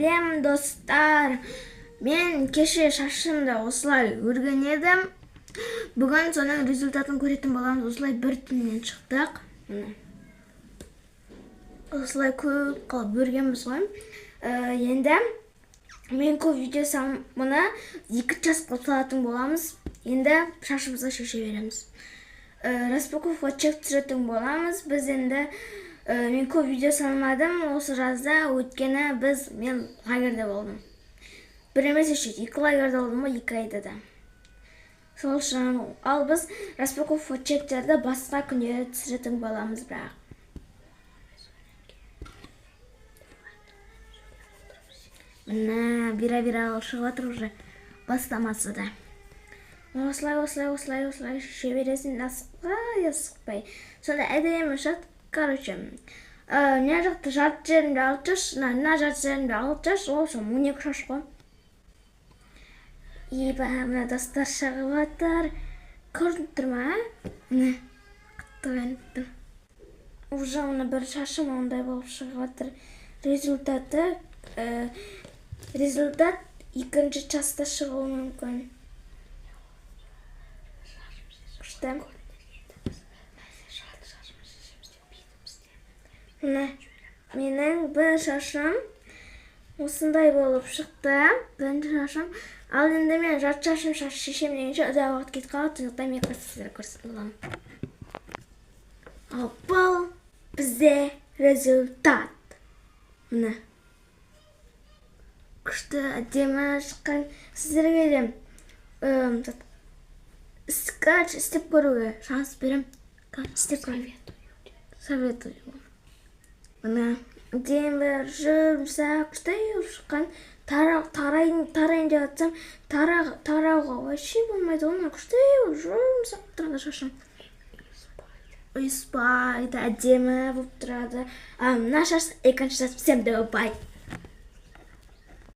Салем, достар. Мен кеше шашымды осылай өрген едім. Бүгін соның результатын көретін боламыз. Осылай бір түннен шықтық. Осылай көп қалып өргенбіз ғой. Енді мен көп видео мұны 2 жасқа салатын боламыз. Енді шашымызды шеше береміз. Распаковка чек түсіретін боламыз. Біз енді мен көп видео салмадым осы жазда, өткені мен лагерде болдым. Бір емес ешет, 2 лагерде болдым ғой, 2 айда да. Сол үшін ал біз распаковка чектерді басқа күндері түсіретін боламыз бірақ. Мына бира-бира шығып жатыр уже бастамасы да. Осылай шеше бересің, асықпай. Сонда әдемі шат. Короче, мына жақта жарты жерімді алып жүрші, мына жарты жерімді алып жүрші, осы 12 шаш қой. Мына достар шығып жатыр. Көрініп тұр ма? Міне, құтты. Уже бір шашым ондай болып шығып жатыр. Результат 2-ші жаста шығуы мүмкін. Күшті. Менің бір шашым осындай болып шықты. Бірінші шашым. Ал енді мен жарты шашым шешем дегенше ұзақ уақыт кетіп қалады. Сондықтан мен сіздерге көрсететін боламын. Ал бұл бізде результат. Міне. Күшті, әдемі шыққан. Сіздерге де істеп көруге шанс берем. Істеп көруге. Советую. Мына әдемі жұмсақ күшті шыққан. Тарайын деп атсам, тарауға вообще болмайды. Оны күшті жұмсақ тұрады шашым. Ұйыспайды, әдемі болып тұрады. Мына шаш екінші шаш. Всем давай.